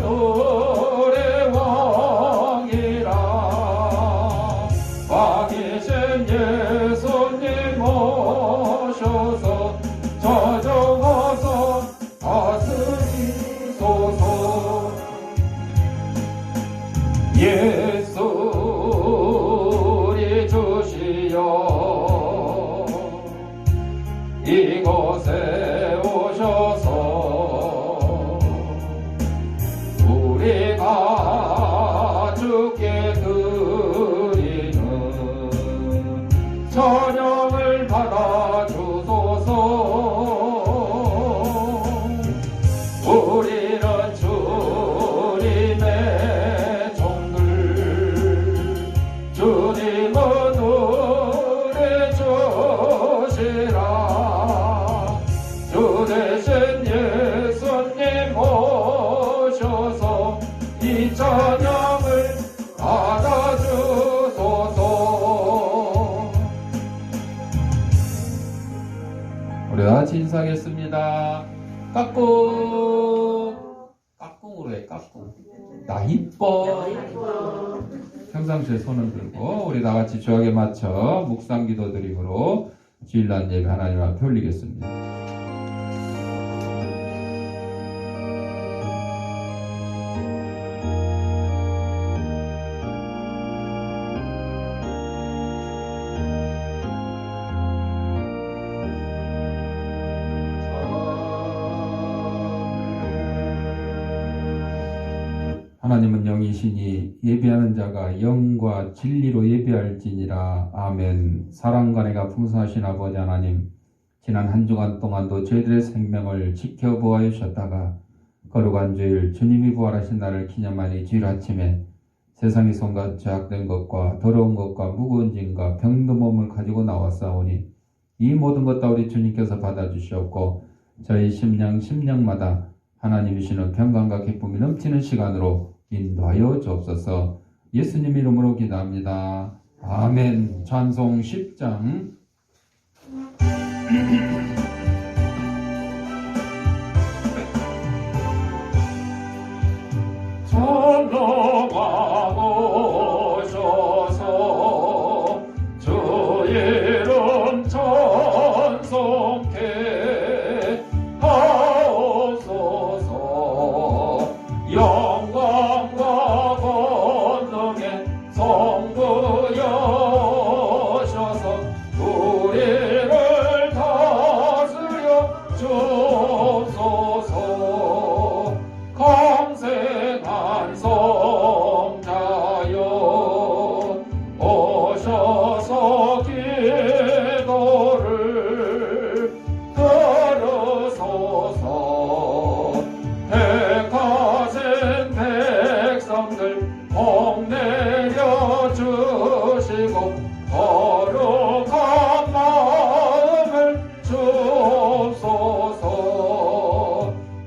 우리 왕이라 왕이신 예수님 오셔서 저정어서 다스리소서. 예수 우리 주시여 이곳에 오셔서 우리가 주께 드리는 찬양을 받아 주소서. 우리는 주님의 종들 주님은 우리 주시라. 주 대신 예수님 오셔서 이 찬양을 받아주소서. 우리 다 같이 인사하겠습니다. 까꿍. 까꿍으로 해. 까꿍. 나 이뻐. 평상시에 손을 들고 우리 다 같이 주약에 맞춰 묵상 기도 드림으로 주일날 예배 하나님 앞에 올리겠습니다. 하나님은 영이시니 예배하는 자가 영과 진리로 예배할지니라. 아멘. 사랑과 은혜가 풍성하신 아버지 하나님, 지난 한 주간 동안도 저희들의 생명을 지켜보아 주셨다가 거룩한 주일 주님이 부활하신 날을 기념하니 주일 아침에 세상의 손과 죄악된 것과 더러운 것과 무거운 짐과 병든 몸을 가지고 나왔사오니 이 모든 것 다 우리 주님께서 받아주시었고 저희 심령마다 하나님이시는 평강과 기쁨이 넘치는 시간으로 인도하여 주옵소서. 예수님 이름으로 기도합니다. 아멘. 찬송 10장. 전능하고 오셔서 주 이름 찬송케 하옵소서. 영광과 권능의 성부여셔서 우리를 다스려 주옵소서. 강생한 성자여 오셔서 기도를 들으소서. 택하신 백성들 복 내려주시고 거룩한 마음을 주옵소서.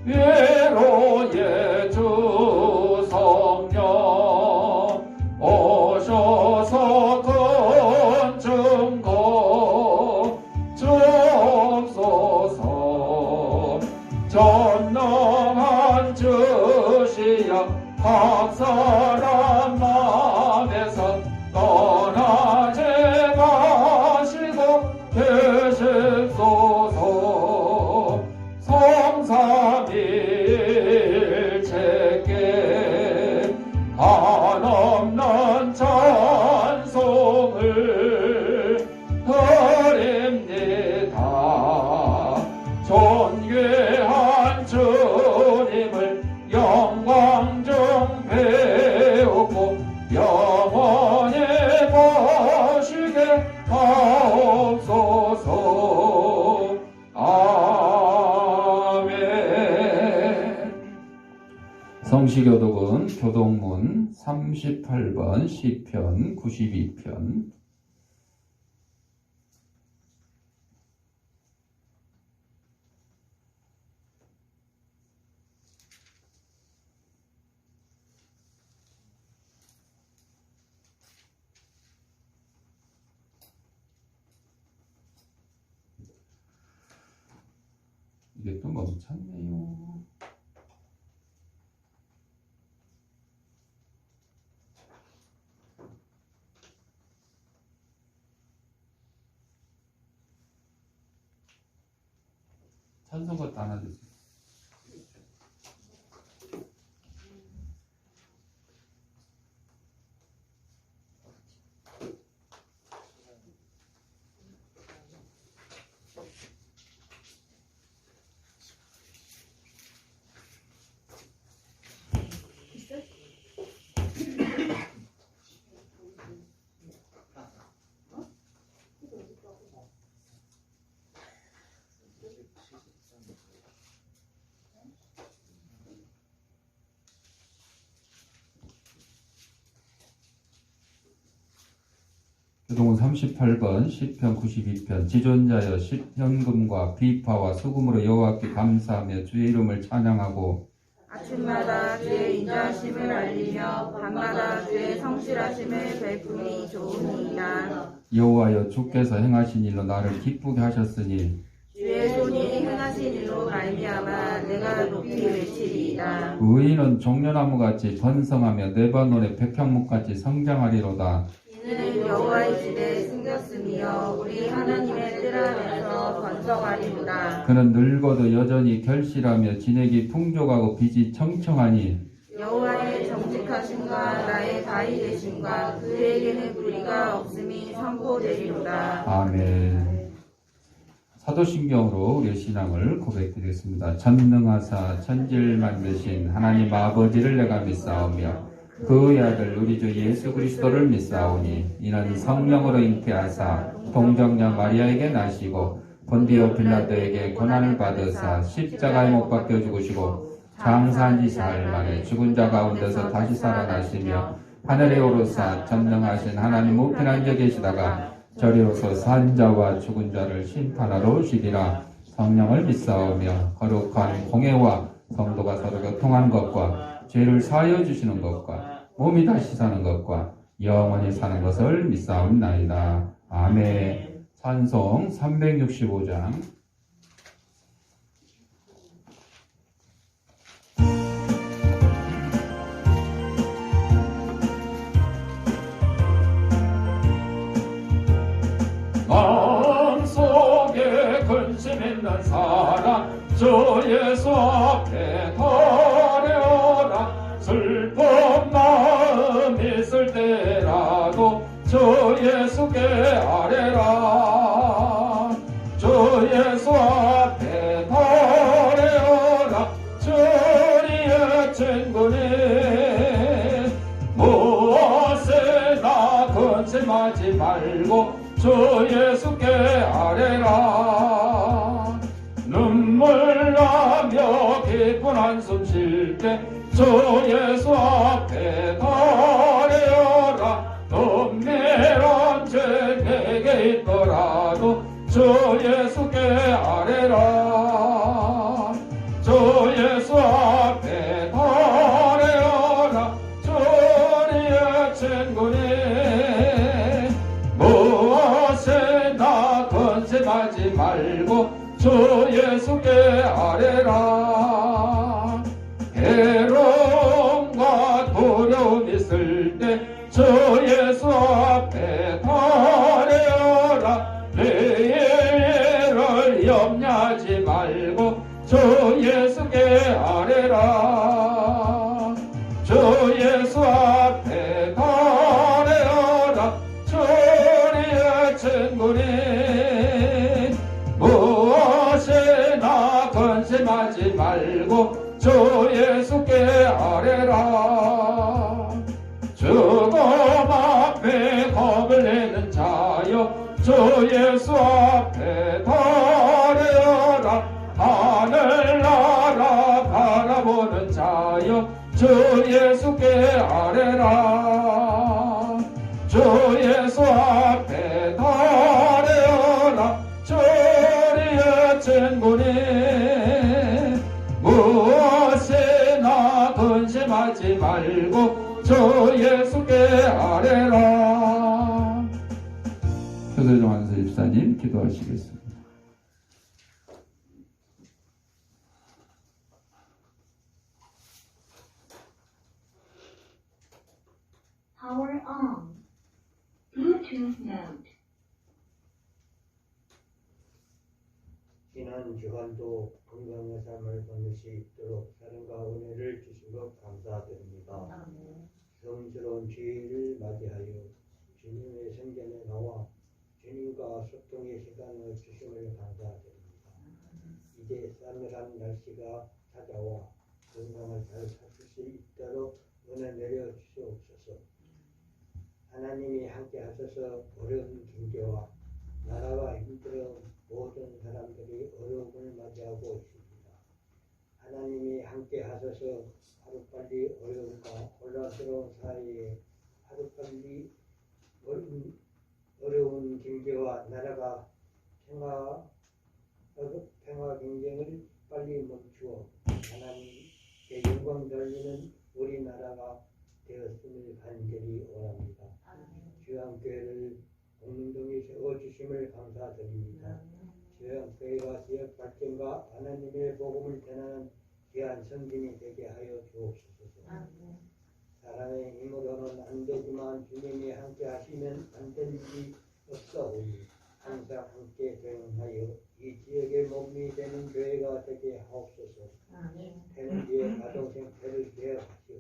위로의 주 성령 오셔서 큰 증거 주옵소서. 전능한 주시여 각 사람 마음에서 떠나지 마시고 계십소서. 성삼일체께 한없는 찬송을 드립니다. 존귀한 주님을 영광 중 배우고 영원히 보시게 하옵소서. 아멘. 성시교독은 교독문 38번 시편 92편. 이게 또 멈췄네요. 찬송 것도 하나 주세요. 교동은 38번 시편 92편 지존자여 현금과 비파와 수금으로 여호와께 감사하며 주의 이름을 찬양하고 아침마다 주의 인자하심을 알리며 밤마다 주의 성실하심을 베풀이 좋으니이다. 여호와여 주께서 행하신 일로 나를 기쁘게 하셨으니 주의 손이 행하신 일로 말미암아 내가 높이 외치리이다. 의인은 종려나무같이 번성하며 레바논의 백향목같이 성장하리로다. 이는 여호와의 집에 숨겼으며 우리 하나님의 뜰 안에서 번성하리로다. 그는 늙어도 여전히 결실하며 진액이 풍족하고 빛이 청청하니 여호와의 정직하심과 나의 다이 되심과 그에게는 불의가 없음이 선포되리로다. 아멘. 사도신경으로 우리의 신앙을 고백드리겠습니다. 전능하사 천지를 만드신 하나님 아버지를 내가 믿사오며 그의 아들 우리 주 예수 그리스도를 믿사오니 이는 성령으로 잉태하사 동정녀 마리아에게 나시고 본디오 빌라도에게 고난을 받으사 십자가에 못 박혀 죽으시고 장사한 지 사흘 만에 죽은 자 가운데서 다시 살아나시며 하늘에 오르사 전능하신 하나님 우편에 앉아 계시다가 저리로서 산 자와 죽은 자를 심판하러 오시리라. 성령을 믿사오며 거룩한 공회와 성도가 서로 교통한 것과 죄를 사하여 주시는 것과 몸이 다시 사는 것과 영원히 사는 것을 믿사옵나이다. 아멘. 찬송 365장. 마음속에 근심 있는 사람 주 예수 앞에 드려라. 슬픈 마음 있을 때라도 주 예수께 아뢰라. 주 예수 앞에 드려라. 주리의 친구니 무엇에나 근심하지 말고 주 예수께 아뢰라. 눈물 나며 깊은 한숨 쉴 때 주 예수 앞에 드려라. 은밀한 죄 내게 있더라도 주 예수께 아뢰라. 주 예수 앞에 드려라. 주리의 친구니 무엇에나 근심하지 말고 주 예수께 아뢰라. 괴로움과 두려움 있을 때 주 예수 앞에 드려라. 내일을 염려하지 말고 주 예수께 아뢰라. 주 예수 앞에 드려라. 주리의 친구니 무엇에나 근심하지 말고 주 예수께 아뢰라. 죽음 앞에 겁을 내는 자여 주 예수 앞에 드려라. 하늘나라 바라보는 자여 주 예수께 아뢰라. 주 예수 앞에 드려라. 주리의 친구니 무엇에나 근심하지 말고 주 예수께 아뢰라. 표대종 한서 집사님 기도하시겠습니다. Power on. Bluetooth mode. 지난 주간도 삶을 보낼 수 있도록 사랑과 은혜를 주신 것 감사드립니다. 성스러운 주일을 맞이하여 주님의 성전에 나와 주님과 소통의 시간을 주심을 감사드립니다. 이제 싸늘한 날씨가 찾아와 건강을 잘 찾을 수 있도록 은혜 내려 주시옵소서. 하나님이 함께 하셔서 어려운 경제와 나라가 힘들어 모든 사람들이 어려움을 맞이하고 있습니다. 하나님이 함께 하셔서 하루빨리 어려움과 혼란스러운 사이에 하루빨리 어려운 경제와 나라가 평화 경쟁을 빨리 멈추어 하나님께 영광 돌리는 우리나라가 되었음을 간절히 원합니다. 주양교회를 공동에 세워주심을 감사드립니다. 주양교회가 지역 발전과 하나님의 복음을 전하는 귀한 성진이 되게 하여 주옵소서. 사람의 힘으로는 안 되지만 주님이 함께 하시면 안 될 일이 없사오니 항상 함께 동행하여 이 지역의 몸이 되는 교회가 되게 하옵소서. 태는지의 가정생태를 개혁하시어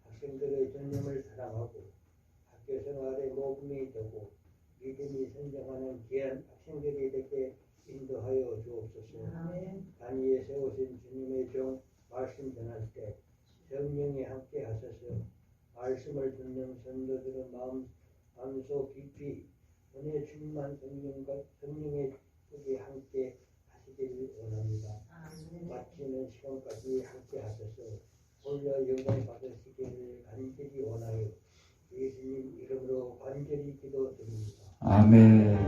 학생들의 주님을 사랑하고 학교 생활의 모범이 되고 믿음이 선정하는 귀한 학생들이 되게 인도하여 주옵소서. 단위에 세우신 주님의 종 말씀 전할 때 성령이 함께 하셔서 말씀을 듣는 성도들의 마음속 깊이 은혜 충만 성령의 뜻이 함께 하시기를 원합니다. 마치는 시간까지 함께 하셔서 홀려 영광 받으시기를 간절히 원하여 예수님 이름으로 간절히 기도드립니다. 아멘.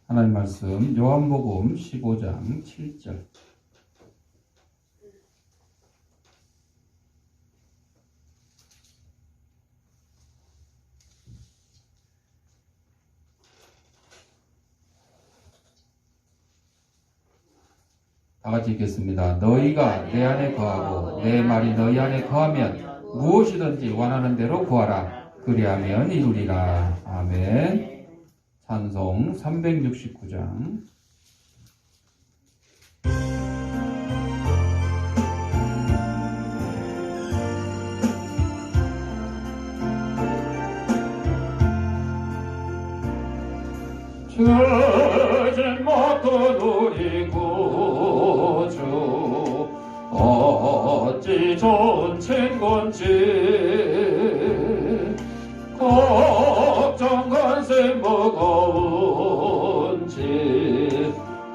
하나님 말씀 요한복음 15장 7절. 다 같이 읽겠습니다. 너희가 내 안에 거하고 내 말이 너희 안에 거하면 무엇이든지 원하는 대로 구하라. 그리하면 이루리라. 아멘. 찬송 369장. 주진 못한 우리 구주 어찌 좋은 친구인지 걱정 관세 무거운지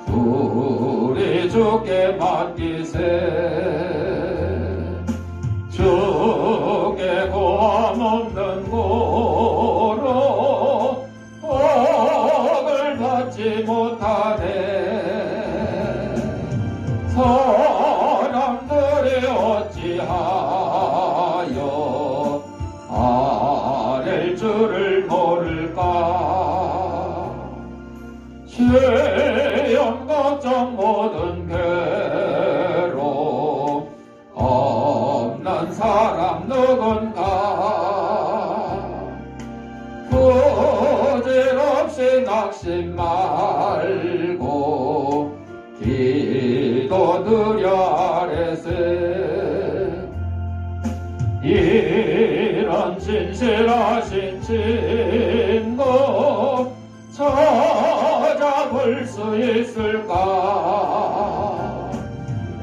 우리 주께 맡기세. 주께 고함 없는 고로 복을 받지 못하네. 사람들이 어찌하여 아랠 줄을 모를까. 시험 걱정 모든 괴로움 없는 사람 누군가. 부질없이 낙심 말고 기도드려 아뢰세. 이런 진실하신 친구 찾아볼 수 있을까.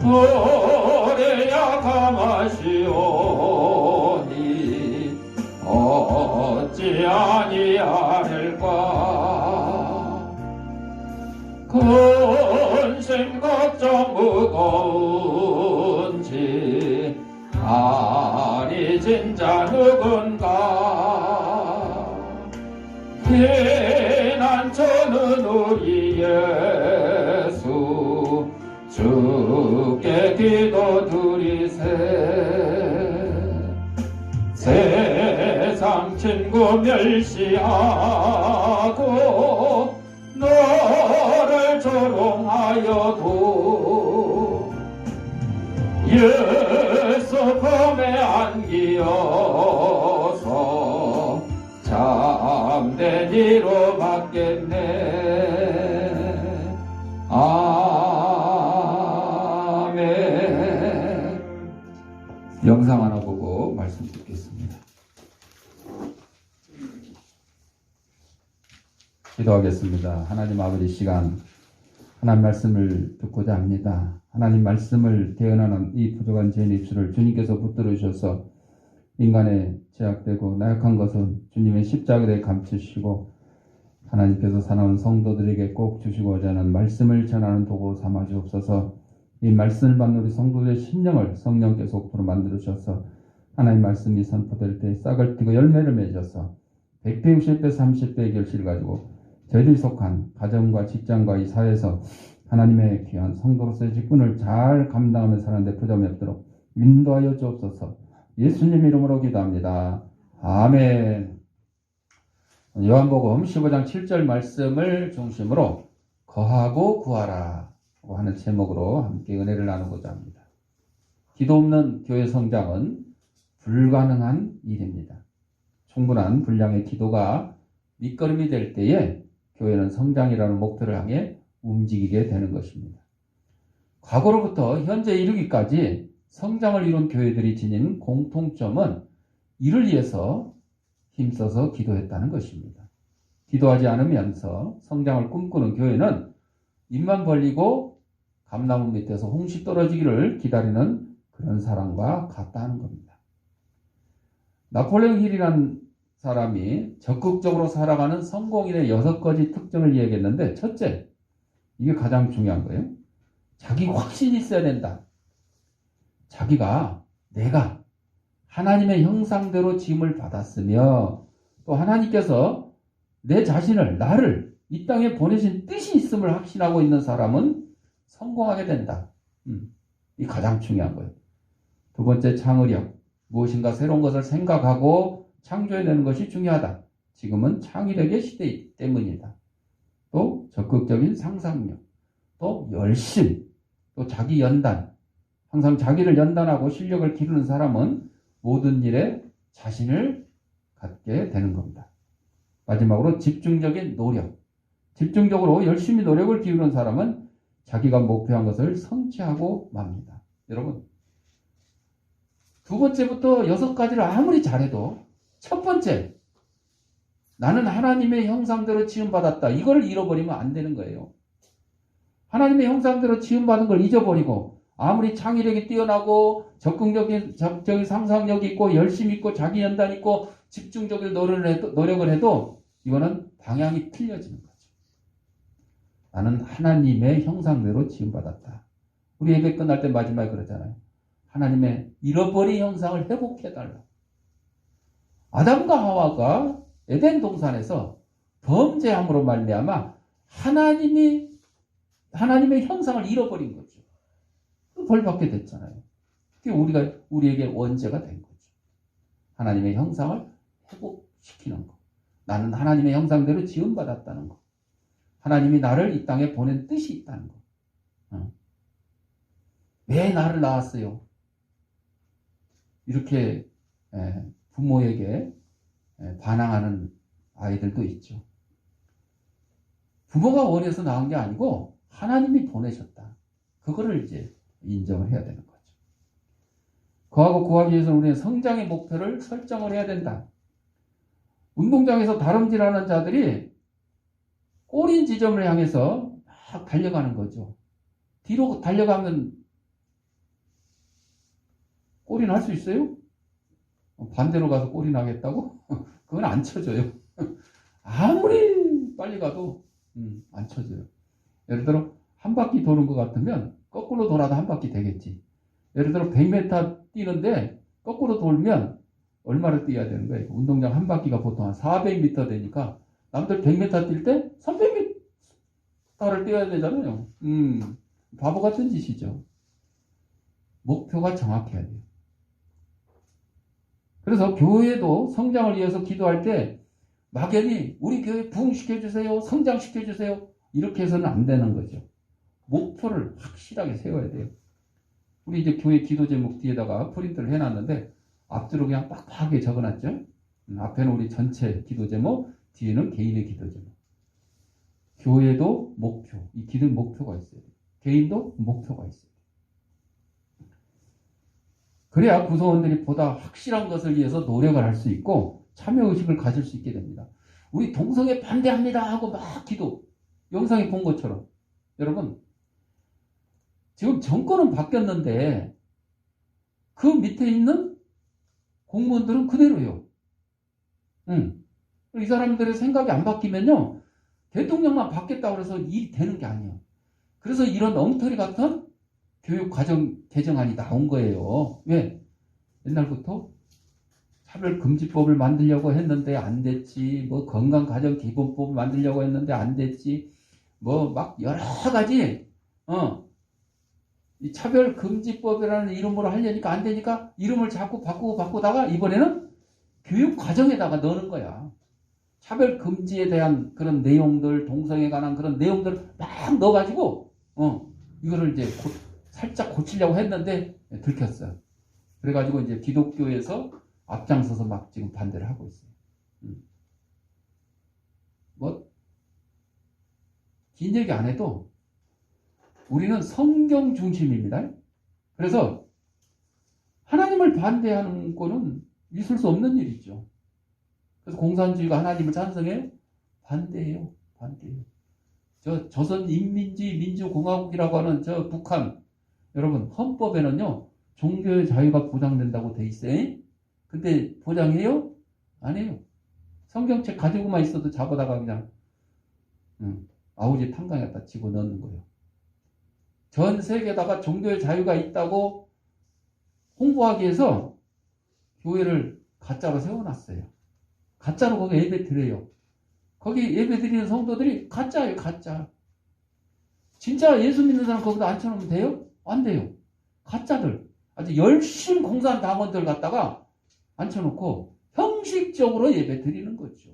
우리 약함하시오니 어찌 아니하릴까. 근심 걱정 무거운지 아니 진짜 누군가. 피난처는 우리 예수 주께 기도드리세. 세상 친구 멸시하고 너를 조롱하여도 예수 품에 안기어서 참된 이로 받겠네. 아멘. 영상 하나 보고 말씀 듣겠습니다. 기도하겠습니다. 하나님 아버지, 시간 하나님 말씀을 듣고자 합니다. 하나님 말씀을 대언하는 이 부족한 제 입술을 주님께서 붙들어 주셔서 인간의 제약되고 나약한 것은 주님의 십자가에 감추시고 하나님께서 사나운 성도들에게 꼭 주시고자 하는 말씀을 전하는 도구로 삼아 주옵소서. 이 말씀을 받는 우리 성도들의 심령을 성령께서 옥토로 만들어 주셔서 하나님 말씀이 선포될 때 싹을 틔고 열매를 맺어서 100배, 60배, 30배의 결실을 가지고 저희들이 속한 가정과 직장과 이 사회에서 하나님의 귀한 성도로서의 직분을 잘 감당하며 사는 데 부담이 없도록 인도하여 주옵소서. 예수님 이름으로 기도합니다. 아멘. 요한복음 15장 7절 말씀을 중심으로 거하고 구하라 하는 제목으로 함께 은혜를 나누고자 합니다. 기도 없는 교회 성장은 불가능한 일입니다. 충분한 분량의 기도가 밑거름이 될 때에 교회는 성장이라는 목표를 향해 움직이게 되는 것입니다. 과거로부터 현재 이르기까지 성장을 이룬 교회들이 지닌 공통점은 이를 위해서 힘써서 기도했다는 것입니다. 기도하지 않으면서 성장을 꿈꾸는 교회는 입만 벌리고 감나무 밑에서 홍시 떨어지기를 기다리는 그런 사람과 같다는 겁니다. 나폴레옹 힐이라는 사람이 적극적으로 살아가는 성공인의 6가지 특징을 이야기했는데, 첫째, 이게 가장 중요한 거예요. 자기 확신이 있어야 된다. 자기가, 내가 하나님의 형상대로 지음을 받았으며 또 하나님께서 내 자신을, 나를 이 땅에 보내신 뜻이 있음을 확신하고 있는 사람은 성공하게 된다. 이 가장 중요한 거예요. 두 번째, 창의력. 무엇인가 새로운 것을 생각하고 창조해내는 것이 중요하다. 지금은 창의력의 시대이기 때문이다. 또 적극적인 상상력, 또 열심, 또 자기 연단. 항상 자기를 연단하고 실력을 기르는 사람은 모든 일에 자신을 갖게 되는 겁니다. 마지막으로 집중적인 노력. 집중적으로 열심히 노력을 기울이는 사람은 자기가 목표한 것을 성취하고 맙니다. 여러분, 두 번째부터 6가지를 아무리 잘해도 첫 번째, 나는 하나님의 형상대로 지음받았다. 이걸 잃어버리면 안 되는 거예요. 하나님의 형상대로 지음받은 걸 잊어버리고 아무리 창의력이 뛰어나고 적극적인 상상력이 있고 열심히 있고 자기 연단 있고 집중적인 노력을 해도 이거는 방향이 틀려지는 거죠. 나는 하나님의 형상대로 지음받았다. 우리 예배 끝날 때 마지막에 그러잖아요. 하나님의 잃어버린 형상을 회복해달라. 아담과 하와가 에덴 동산에서 범죄함으로 말미암아 하나님의 형상을 잃어버린 거죠. 벌 받게 됐잖아요. 그게 우리에게 원죄가 된 거죠. 하나님의 형상을 회복시키는 거. 나는 하나님의 형상대로 지음받았다는 거. 하나님이 나를 이 땅에 보낸 뜻이 있다는 거. 왜 나를 낳았어요? 이렇게 부모에게 반항하는 아이들도 있죠. 부모가 원해서 낳은 게 아니고 하나님이 보내셨다. 그거를 이제 인정을 해야 되는 거죠. 거하고 구하기 위해서 우리는 성장의 목표를 설정을 해야 된다. 운동장에서 다름질하는 자들이 꼬린 지점을 향해서 막 달려가는 거죠. 뒤로 달려가면 꼬리는 할 수 있어요? 반대로 가서 꼬리 나겠다고? 그건 안 쳐져요. 아무리 빨리 가도 안 쳐져요. 예를 들어 한 바퀴 도는 것 같으면 거꾸로 돌아도 한 바퀴 되겠지. 예를 들어 100m 뛰는데 거꾸로 돌면 얼마를 뛰어야 되는 거예요? 운동장 한 바퀴가 보통 한 400m 되니까 남들 100m 뛸 때 300m를 뛰어야 되잖아요. 바보 같은 짓이죠. 목표가 정확해야 돼요. 그래서 교회도 성장을 위해서 기도할 때 막연히 우리 교회 부흥시켜주세요, 성장시켜주세요 이렇게 해서는 안 되는 거죠. 목표를 확실하게 세워야 돼요. 우리 이제 교회 기도 제목 뒤에다가 프린트를 해놨는데 앞뒤로 그냥 빡빡하게 적어놨죠. 앞에는 우리 전체 기도 제목, 뒤에는 개인의 기도 제목. 교회도 목표, 이 기도 목표가 있어야 돼요. 개인도 목표가 있어요. 그래야 구성원들이 보다 확실한 것을 위해서 노력을 할 수 있고 참여의식을 가질 수 있게 됩니다. 우리 동성애 반대합니다 하고 막 기도, 영상에 본 것처럼. 여러분, 지금 정권은 바뀌었는데 그 밑에 있는 공무원들은 그대로예요. 이 사람들의 생각이 안 바뀌면요, 대통령만 바뀌었다고 해서 일이 되는 게 아니에요. 그래서 이런 엉터리 같은 교육과정 개정안이 나온 거예요. 왜? 옛날부터 차별금지법을 만들려고 했는데 안 됐지, 뭐 건강가정기본법을 만들려고 했는데 안 됐지, 뭐 막 여러 가지 이 차별금지법이라는 이름으로 하려니까 안 되니까 이름을 자꾸 바꾸다가 이번에는 교육과정에다가 넣는 거야. 차별금지에 대한 그런 내용들, 동성애에 관한 그런 내용들을 막 넣어가지고 이거를 이제 살짝 고치려고 했는데 들켰어요. 그래가지고 이제 기독교에서 앞장서서 막 지금 반대를 하고 있어요. 뭐 긴 얘기 안 해도 우리는 성경 중심입니다. 그래서 하나님을 반대하는 거는 있을 수 없는 일이죠. 그래서 공산주의가 하나님을 찬성해? 반대해요. 반대해요. 저 조선인민주주의 민주공화국이라고 하는 저 북한, 여러분 헌법에는요 종교의 자유가 보장된다고 돼 있어요. 근데 보장해요? 안 해요. 성경책 가지고만 있어도 잡아다가 그냥 아우지 탄광에다 집어넣는 거예요. 전 세계에다가 종교의 자유가 있다고 홍보하기 위해서 교회를 가짜로 세워놨어요. 가짜로 거기 예배 드려요. 거기 예배 드리는 성도들이 가짜예요. 가짜. 진짜 예수 믿는 사람 거기다 앉혀놓으면 돼요? 안 돼요. 가짜들. 아주 열심히 공사한 당원들 갖다가 앉혀놓고 형식적으로 예배 드리는 거죠.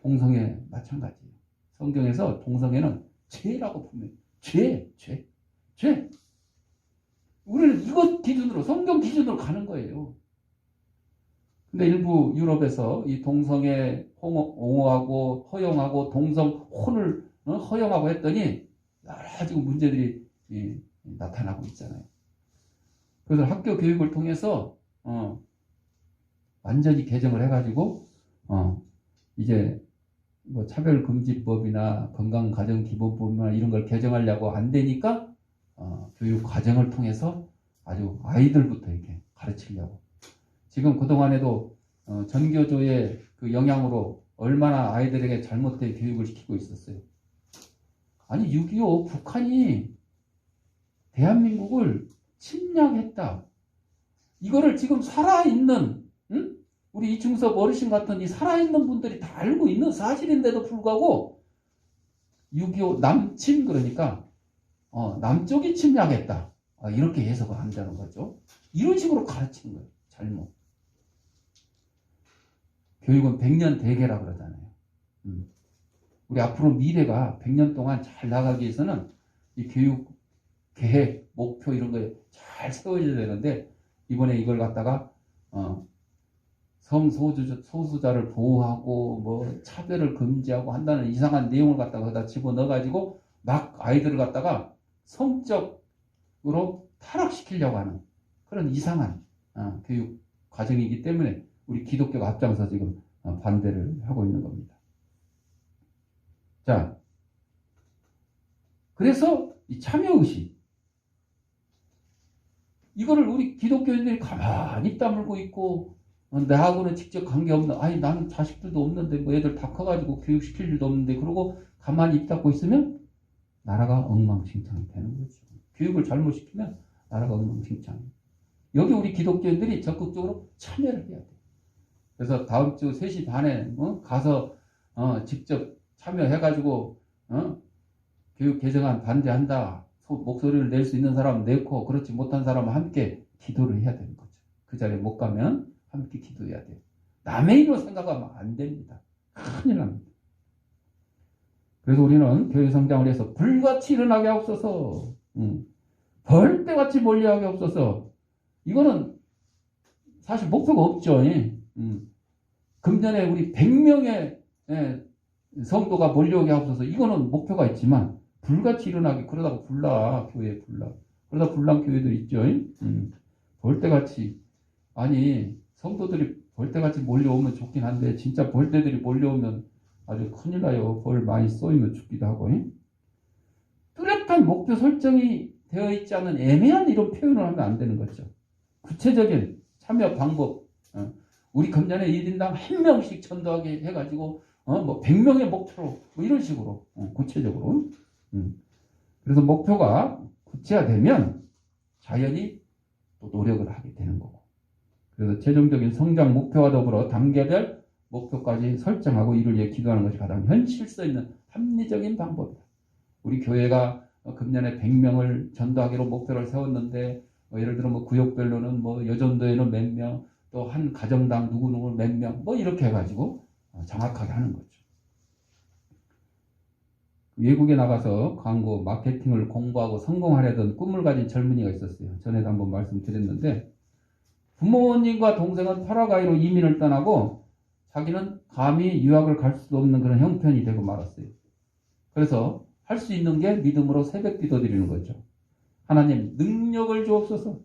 동성애 마찬가지예요. 성경에서 동성애는 죄라고 보면 죄. 우리는 이것 기준으로, 성경 기준으로 가는 거예요. 근데 일부 유럽에서 이 동성애 옹호하고 허용하고 동성혼을 허용하고 했더니 여러 지금 문제들이 나타나고 있잖아요. 그래서 학교 교육을 통해서 완전히 개정을 해가지고 이제 뭐 차별금지법이나 건강가정기본법이나 이런 걸 개정하려고 안 되니까 교육 과정을 통해서 아주 아이들부터 이렇게 가르치려고. 지금 그동안에도 전교조의 그 영향으로 얼마나 아이들에게 잘못된 교육을 시키고 있었어요. 아니 6.25 북한이 대한민국을 침략했다. 이거를 지금 살아있는 우리 이충섭 어르신 같은 이 살아있는 분들이 다 알고 있는 사실인데도 불구하고 6.25 남침, 그러니까 남쪽이 침략했다. 이렇게 해석을 한다는 거죠. 이런 식으로 가르치는 거예요. 잘못. 교육은 100년 대계라 그러잖아요. 우리 앞으로 미래가 100년 동안 잘 나가기 위해서는 이 교육 계획, 목표 이런 거에 잘 세워져야 되는데 이번에 이걸 갖다가 성소수자를 보호하고 뭐 차별을 금지하고 한다는 이상한 내용을 갖다가 거기다 집어넣어가지고 막 아이들을 갖다가 성적으로 타락시키려고 하는 그런 이상한 교육 과정이기 때문에 우리 기독교가 앞장서 지금 반대를 하고 있는 겁니다. 자, 그래서 이 참여의식, 이거를 우리 기독교인들이 가만히 입 다물고 있고 나하고는 직접 관계없는, 아니 나는 자식들도 없는데 뭐 애들 다 커가지고 교육시킬 일도 없는데 그러고 가만히 입 닫고 있으면 나라가 엉망진창이 되는 거죠. 교육을 잘못 시키면 나라가 엉망진창이에요. 여기 우리 기독교인들이 적극적으로 참여를 해야 돼요. 그래서 다음 주 3시 반에 가서 직접 참여해가지고 교육 개정안 반대한다. 목소리를 낼 수 있는 사람은 내고 그렇지 못한 사람은 함께 기도를 해야 되는 거죠. 그 자리에 못 가면 함께 기도해야 돼요. 남의 일로 생각하면 안 됩니다. 큰일 납니다. 그래서 우리는 교회 성장을 해서 불같이 일어나게 하옵소서. 벌떼같이 몰려하게 없어서. 이거는 사실 목표가 없죠. 금년에 우리 100명의 성도가 몰려오게 하옵소서. 이거는 목표가 있지만 불같이 일어나게. 그러다가 불나 교회 불나. 그러다 불난 교회들 있죠. 벌떼같이. 아니 성도들이 벌떼같이 몰려오면 좋긴 한데 진짜 벌떼들이 몰려오면 아주 큰일 나요. 벌 많이 쏘이면 죽기도 하고. 뚜렷한 목표 설정이 되어 있지 않은 애매한 이런 표현을 하면 안 되는 거죠. 구체적인 참여 방법. 우리 금년에 1인당 1명씩 전도하게 해가지고 뭐 100명의 목표로 뭐 이런 식으로 구체적으로. 그래서 목표가 구체화되면 자연히 또 노력을 하게 되는 거고. 그래서 최종적인 성장 목표와 더불어 단계별 목표까지 설정하고 이를 위해 기도하는 것이 가장 현실성 있는 합리적인 방법이다. 우리 교회가 금년에 100명을 전도하기로 목표를 세웠는데 예를 들어 뭐 구역별로는 뭐 여전도에는 몇 명, 또 한 가정당 누구누구 몇 명, 뭐 이렇게 해가지고 정확하게 하는 거죠. 외국에 나가서 광고, 마케팅을 공부하고 성공하려던 꿈을 가진 젊은이가 있었어요. 전에도 한번 말씀드렸는데 부모님과 동생은 파라과이로 이민을 떠나고 자기는 감히 유학을 갈 수도 없는 그런 형편이 되고 말았어요. 그래서 할 수 있는 게 믿음으로 새벽기도 드리는 거죠. 하나님 능력을 주옵소서.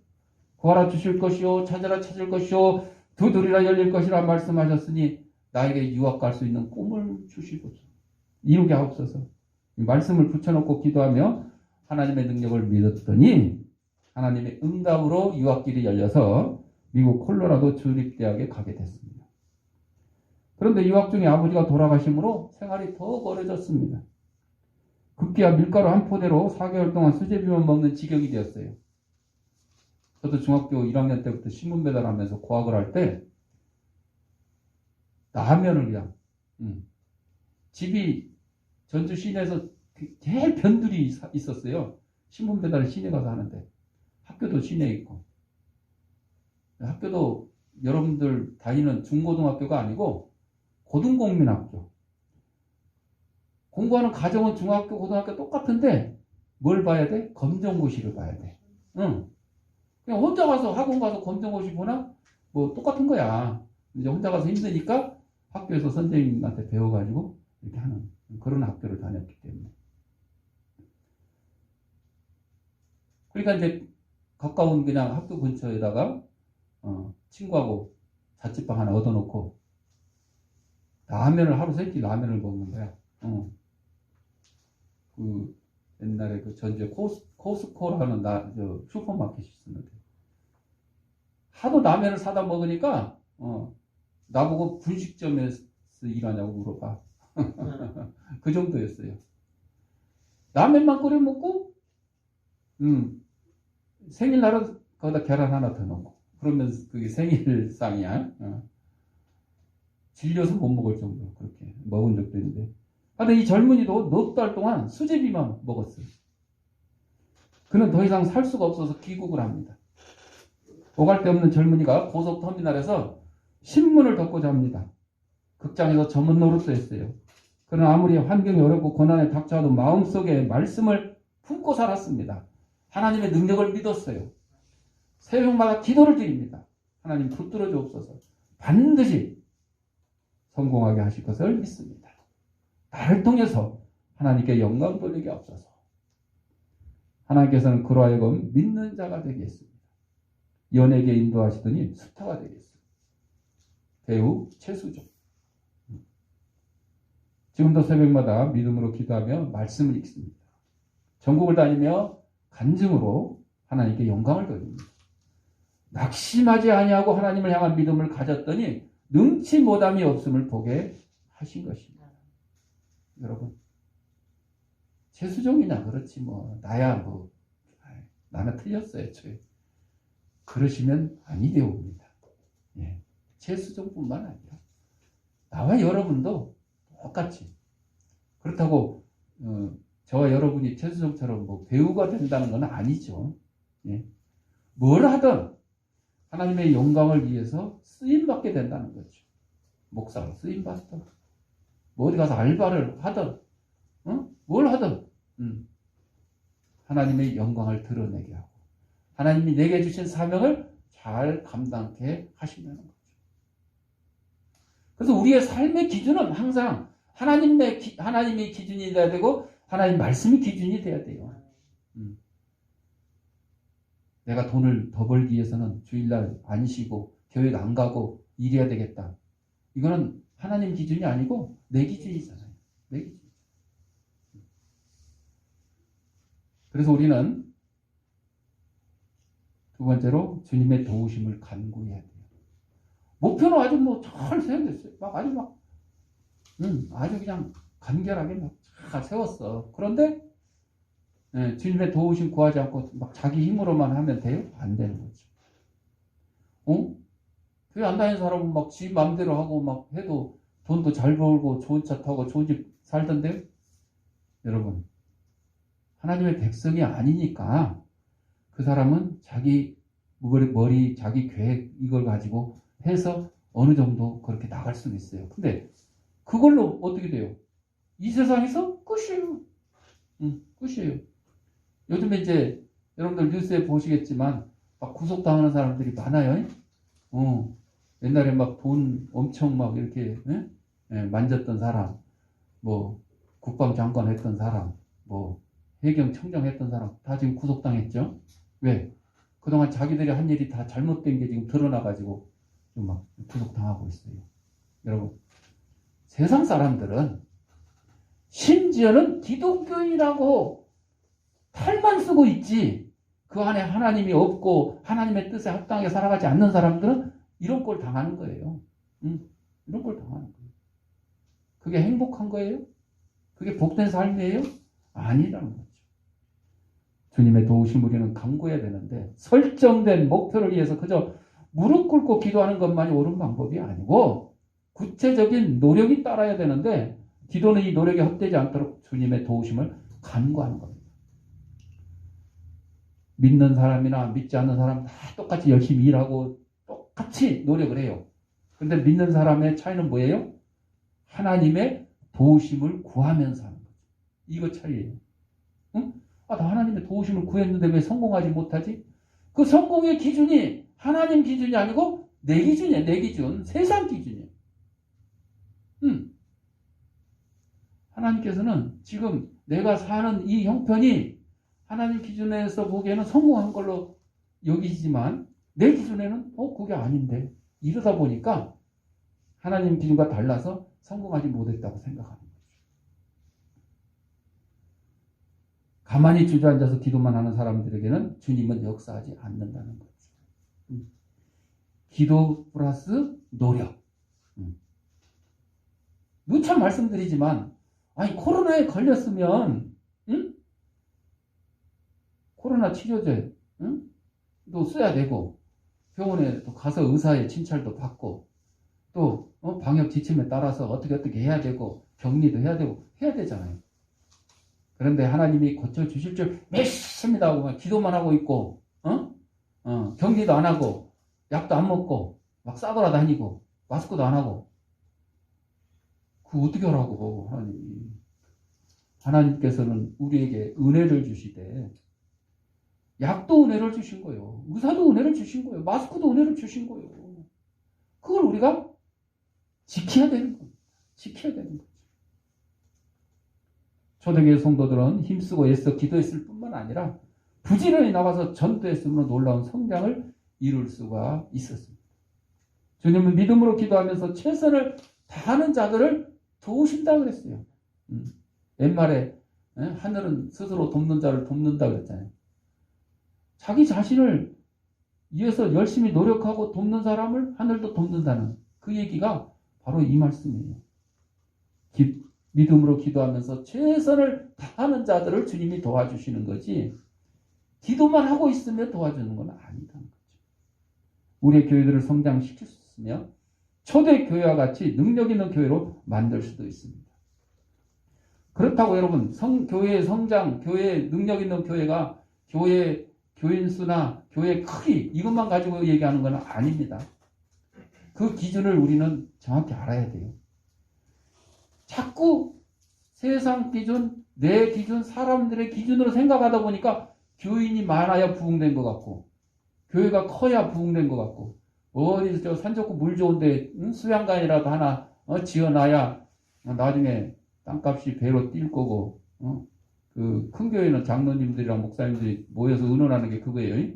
구하라 주실 것이요 찾아라 찾을 것이요 두드리라 열릴 것이라 말씀하셨으니 나에게 유학 갈 수 있는 꿈을 주시옵소서. 이루게 하옵소서. 말씀을 붙여놓고 기도하며 하나님의 능력을 믿었더니 하나님의 응답으로 유학길이 열려서 미국 콜로라도 주립대학에 가게 됐습니다. 그런데 유학 중에 아버지가 돌아가심으로 생활이 더욱 어려졌습니다. 급기야 밀가루 한 포대로 4개월 동안 수제비만 먹는 지경이 되었어요. 저도 중학교 1학년 때부터 신문 배달하면서 고학을 할 때 라면을 그냥 집이 전주 시내에서 제일 변두리 있었어요. 신문 배달을 시내 가서 하는데 학교도 시내에 있고 학교도 여러분들 다니는 중고등학교가 아니고 고등공민학교. 공부하는 과정은 중학교, 고등학교 똑같은데 뭘 봐야 돼? 검정고시를 봐야 돼. 그냥 혼자 가서 학원 가서 검정고시 보나? 뭐 똑같은 거야. 이제 혼자 가서 힘드니까 학교에서 선생님한테 배워가지고 이렇게 하는 그런 학교를 다녔기 때문에. 그러니까 이제 가까운 그냥 학교 근처에다가 친구하고 자취방 하나 얻어놓고 라면을 하루 세끼 라면을 먹는 거야. 그 옛날에 그 전주에 코스코라는 슈퍼마켓이 있었는데 하도 라면을 사다 먹으니까 나보고 분식점에서 일하냐고 물어봐. 그 정도였어요. 라면만 끓여 먹고 생일날은 거기다 계란 하나 더 넣고 그러면 그게 생일상이야. 질려서 못 먹을 정도로 그렇게 먹은 적도 있는데. 근데 이 젊은이도 넉 달 동안 수제비만 먹었어요. 그는 더 이상 살 수가 없어서 귀국을 합니다. 오갈 데 없는 젊은이가 고속터미널에서 신문을 덮고 잡니다. 극장에서 전문 노릇도 했어요. 그는 아무리 환경이 어렵고 고난에 닥쳐도 마음속에 말씀을 품고 살았습니다. 하나님의 능력을 믿었어요. 새벽마다 기도를 드립니다. 하나님 붙들어 주옵소서. 반드시 성공하게 하실 것을 믿습니다. 나를 통해서 하나님께 영광 돌리게 하옵소서. 하나님께서는 그로 하여금 믿는 자가 되게 했습니다. 연예계 인도하시더니 스타가 되게 했습니다. 배우 최수종. 지금도 새벽마다 믿음으로 기도하며 말씀을 읽습니다. 전국을 다니며 간증으로 하나님께 영광을 돌립니다. 낙심하지 아니하고 하나님을 향한 믿음을 가졌더니 능치 못함이 없음을 보게 하신 것입니다. 여러분, 최수종이나 그렇지 뭐 나야 뭐 나는 틀렸어요. 애초에. 그러시면 아니 되옵니다. 예. 최수종뿐만 아니라 나와 여러분도 똑같이. 그렇다고 저와 여러분이 최수종처럼 뭐 배우가 된다는 건 아니죠. 예. 뭘 하든 하나님의 영광을 위해서 쓰임받게 된다는 거죠. 목사로 쓰임받던 뭐 어디 가서 알바를 하든 뭘 하든 하나님의 영광을 드러내게 하고 하나님이 내게 주신 사명을 잘 감당케 하신다는 거죠. 그래서 우리의 삶의 기준은 항상 하나님이 기준이 돼야 되고 하나님 말씀이 기준이 돼야 돼요. 내가 돈을 더 벌기 위해서는 주일날 안 쉬고 교회 안 가고 일해야 되겠다. 이거는 하나님 기준이 아니고 내 기준이잖아요. 내 기준. 그래서 우리는 두 번째로 주님의 도우심을 간구해야 돼요. 목표는 아주 잘 세워졌어요. 아주 그냥 간결하게 잘 세웠어. 그런데 주님의 도우심 구하지 않고 자기 힘으로만 하면 돼요? 안 되는 거죠. 교회 안 다니는 사람은 지 마음대로 하고 해도 돈도 잘 벌고 좋은 차 타고 좋은 집 살던데요? 여러분, 하나님의 백성이 아니니까 그 사람은 자기 머리, 자기 계획 이걸 가지고 해서 어느 정도 그렇게 나갈 수는 있어요. 근데 그걸로 어떻게 돼요? 이 세상에서 끝이에요. 끝이에요. 요즘에 이제 여러분들 뉴스에 보시겠지만 구속당하는 사람들이 많아요. 옛날에 돈 엄청 이렇게 만졌던 사람, 국방장관 했던 사람, 해경청장 했던 사람 다 지금 구속당했죠. 왜? 그동안 자기들이 한 일이 다 잘못된 게 지금 드러나가지고 좀 구속당하고 있어요. 여러분, 세상 사람들은 심지어는 기독교인이라고 탈만 쓰고 있지 그 안에 하나님이 없고 하나님의 뜻에 합당하게 살아가지 않는 사람들은 이런 꼴 당하는 거예요. 이런 꼴 당하는 거예요. 그게 행복한 거예요? 그게 복된 삶이에요? 아니라는 거죠. 주님의 도우심 우리는 간구해야 되는데 설정된 목표를 위해서 그저 무릎 꿇고 기도하는 것만이 옳은 방법이 아니고 구체적인 노력이 따라야 되는데 기도는 이 노력이 헛되지 않도록 주님의 도우심을 간구하는 겁니다. 믿는 사람이나 믿지 않는 사람 다 똑같이 열심히 일하고 똑같이 노력을 해요. 그런데 믿는 사람의 차이는 뭐예요? 하나님의 도우심을 구하면서 하는 거죠. 이거 차이예요. 나 하나님의 도우심을 구했는데 왜 성공하지 못하지? 그 성공의 기준이 하나님 기준이 아니고 내 기준이에요. 내 기준. 세상 기준이에요. 하나님께서는 지금 내가 사는 이 형편이 하나님 기준에서 보기에는 성공한 걸로 여기지만 내 기준에는 그게 아닌데 이러다 보니까 하나님 기준과 달라서 성공하지 못했다고 생각하는 거죠. 가만히 주저앉아서 기도만 하는 사람들에게는 주님은 역사하지 않는다는 거죠. 기도 플러스 노력. 누차 말씀드리지만 코로나에 걸렸으면 코로나 치료제 또 써야 되고 병원에 또 가서 의사의 진찰도 받고 또 방역 지침에 따라서 어떻게 해야 되고 격리도 해야 되고 해야 되잖아요. 그런데 하나님이 고쳐주실 줄 믿습니다 하고 기도만 하고 있고 격리도 안 하고 약도 안 먹고 싸돌아 다니고 마스크도 안 하고 그거 어떻게 하라고 하나님께서는 우리에게 은혜를 주시되 약도 은혜를 주신 거예요. 의사도 은혜를 주신 거예요. 마스크도 은혜를 주신 거예요. 그걸 우리가 지켜야 되는 거예요. 지켜야 되는 거죠. 초대교회 성도들은 힘쓰고 애써 기도했을 뿐만 아니라 부지런히 나가서 전도했으므로 놀라운 성장을 이룰 수가 있었습니다. 주님은 믿음으로 기도하면서 최선을 다하는 자들을 도우신다 그랬어요. 옛말에 하늘은 스스로 돕는 자를 돕는다 그랬잖아요. 자기 자신을 위해서 열심히 노력하고 돕는 사람을 하늘도 돕는다는 그 얘기가 바로 이 말씀이에요. 믿음으로 기도하면서 최선을 다하는 자들을 주님이 도와주시는 거지 기도만 하고 있으면 도와주는 건 아니다는 거죠. 우리의 교회들을 성장시킬 수 있으며 초대교회와 같이 능력 있는 교회로 만들 수도 있습니다. 그렇다고 여러분 교회의 성장, 교회의 능력 있는 교회가 교인 수나 교회 크기 이것만 가지고 얘기하는 건 아닙니다. 그 기준을 우리는 정확히 알아야 돼요. 자꾸 세상 기준, 내 기준, 사람들의 기준으로 생각하다 보니까 교인이 많아야 부흥된 것 같고, 교회가 커야 부흥된 것 같고, 어디 저 산 좋고 물 좋은데 수양관이라도 하나 지어놔야 나중에 땅값이 배로 뛸 거고, 그 큰 교회는 장로님들이랑 목사님들이 모여서 의논하는 게 그거예요.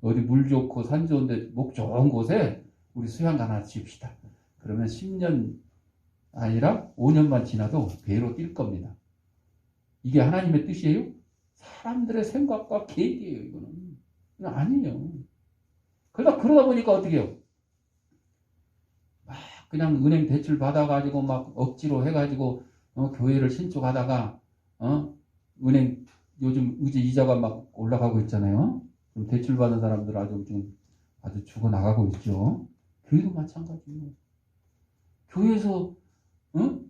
어디 물 좋고 산 좋은데 목 좋은 곳에 우리 수양관 하나 지읍시다. 그러면 10년 아니라 5년만 지나도 배로 뛸 겁니다. 이게 하나님의 뜻이에요? 사람들의 생각과 계획이에요. 이거는 아니에요. 그러다 보니까 어떻게 해요? 막 그냥 은행 대출 받아가지고 막 억지로 해가지고 교회를 신축하다가 은행 요즘 의제 이자가 막 올라가고 있잖아요. 좀 대출 받은 사람들 아주 죽어 나가고 있죠. 교회도 마찬가지예요. 교회에서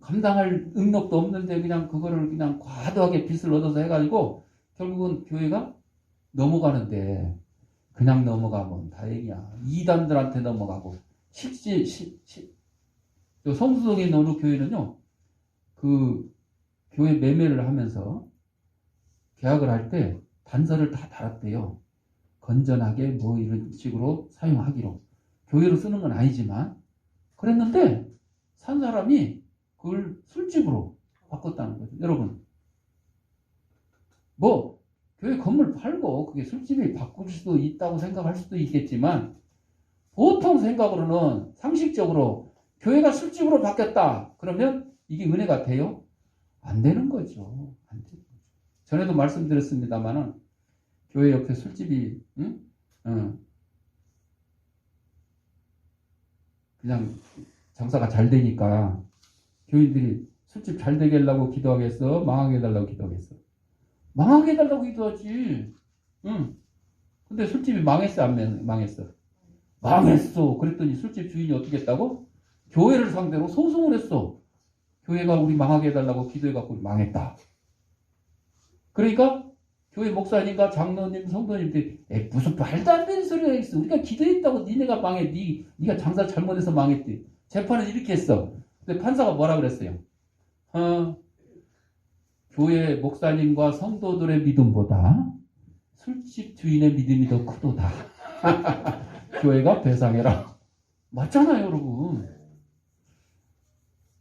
감당할 능력도 없는데 그냥 그거를 그냥 과도하게 빚을 얻어서 해가지고 결국은 교회가 넘어가는데, 그냥 넘어가면 다행이야. 이단들한테 넘어가고. 성수동에 있는 어느 교회는요, 그 교회 매매를 하면서 계약을 할 때 단서를 다 달았대요. 건전하게 뭐 이런 식으로 사용하기로. 교회로 쓰는 건 아니지만 그랬는데 산 사람이 그걸 술집으로 바꿨다는 거죠. 여러분, 뭐 교회 건물 팔고 그게 술집이 바꿀 수도 있다고 생각할 수도 있겠지만, 보통 생각으로는 상식적으로 교회가 술집으로 바뀌었다 그러면 이게 은혜가 돼요? 안 되는 거죠. 안 되는 거죠. 전에도 말씀드렸습니다만은 교회 옆에 술집이 그냥 장사가 잘 되니까 교인들이 술집 잘 되게 하려고 기도하겠어? 망하게 해달라고 기도하겠어? 망하게 해달라고 기도하지. 근데 술집이 망했어? 안 망했어? 망했어. 그랬더니 술집 주인이 어떻게 했다고? 교회를 상대로 소송을 했어. 교회가 우리 망하게 해달라고 기도해갖고 망했다. 그러니까 교회 목사님과 장로님, 성도님들이 무슨 말도 안 되는 소리가 있어. 우리가 기도했다고 니네가 망해. 니가 장사 잘못해서 망했대. 재판은 이렇게 했어. 근데 판사가 뭐라 그랬어요? 교회 목사님과 성도들의 믿음보다 술집 주인의 믿음이 더 크도다. 교회가 배상해라. 맞잖아요, 여러분.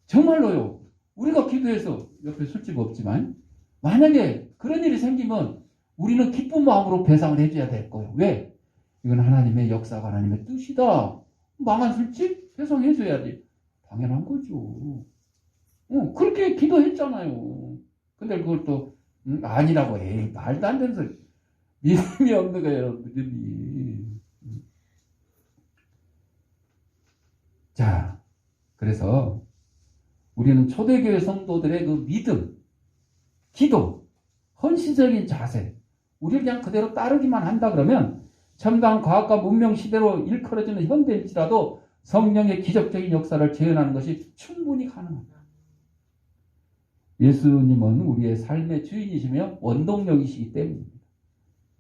정말로요. 우리가 기도해서 옆에 술집 없지만 만약에 그런 일이 생기면 우리는 기쁜 마음으로 배상을 해줘야 될 거예요. 왜? 이건 하나님의 역사가 하나님의 뜻이다. 망한 술집 배상해줘야지. 당연한 거죠. 그렇게 기도했잖아요. 근데 그걸 또 아니라고. 에이, 말도 안 되는 소리. 믿음이 없는 거예요. 믿음이. 자, 그래서 우리는 초대교회 성도들의 그 믿음, 기도, 헌신적인 자세, 우리를 그냥 그대로 따르기만 한다 그러면 첨단 과학과 문명 시대로 일컬어지는 현대일지라도 성령의 기적적인 역사를 재현하는 것이 충분히 가능합니다. 예수님은 우리의 삶의 주인이시며 원동력이시기 때문입니다.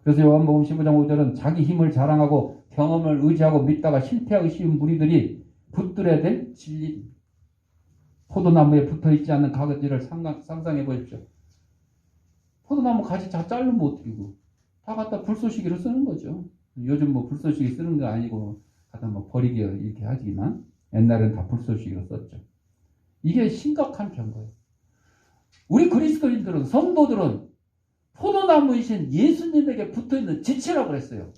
그래서 요한복음 15장 5절은 자기 힘을 자랑하고 경험을 의지하고 믿다가 실패하기 쉬운 무리들이 붙들어야 될 진리입니다. 포도나무에 붙어있지 않는 가지를 상상해 보십시오. 포도나무 가지 다 자르면 어떻게 다 갖다 불쏘시개로 쓰는 거죠. 요즘 뭐 불쏘시개 쓰는 거 아니고 갖다 뭐 버리게 이렇게 하지만 옛날에는 다 불쏘시개로 썼죠. 이게 심각한 경고예요. 우리 그리스도인들은, 성도들은 포도나무이신 예수님에게 붙어있는 지체라고 그랬어요.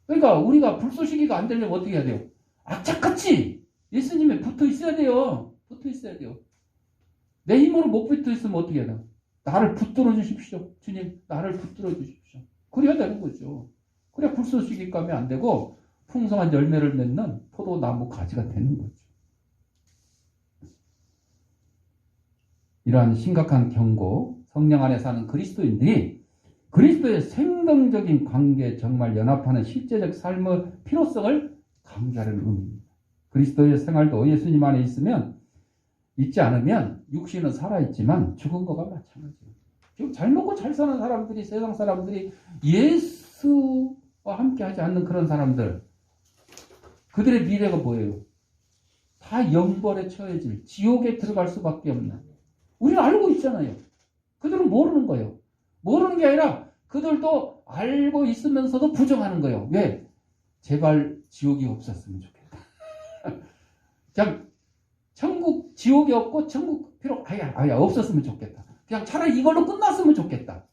그러니까 우리가 불쏘시개가 안 되려면 어떻게 해야 돼요? 악착같이 예수님에 붙어 있어야 돼요. 붙어 있어야 돼요. 내 힘으로 못 붙어 있으면 어떻게 해야 돼요? 나를 붙들어 주십시오. 주님, 나를 붙들어 주십시오. 그래야 되는 거죠. 그래야 불쏘시개감이 안 되고 풍성한 열매를 맺는 포도나무 가지가 되는 거죠. 이러한 심각한 경고, 성령 안에 사는 그리스도인들이 그리스도의 생동적인 관계에 정말 연합하는 실제적 삶의 필요성을 강조하는 의미입니다. 그리스도의 생활도 예수님 안에 있지 않으면 육신은 살아있지만 죽은 것과 마찬가지예요. 지금 잘 먹고 잘 사는 사람들이, 세상 사람들이 예수와 함께 하지 않는 그런 사람들, 그들의 미래가 뭐예요? 다 영벌에 처해질, 지옥에 들어갈 수밖에 없는, 우리는 알고 있잖아요. 그들은 모르는 거예요. 모르는 게 아니라 그들도 알고 있으면서도 부정하는 거예요. 왜? 제발 지옥이 없었으면 좋겠다. 그냥 천국, 지옥이 없고 천국 필요 아예 없었으면 좋겠다. 그냥 차라리 이걸로 끝났으면 좋겠다.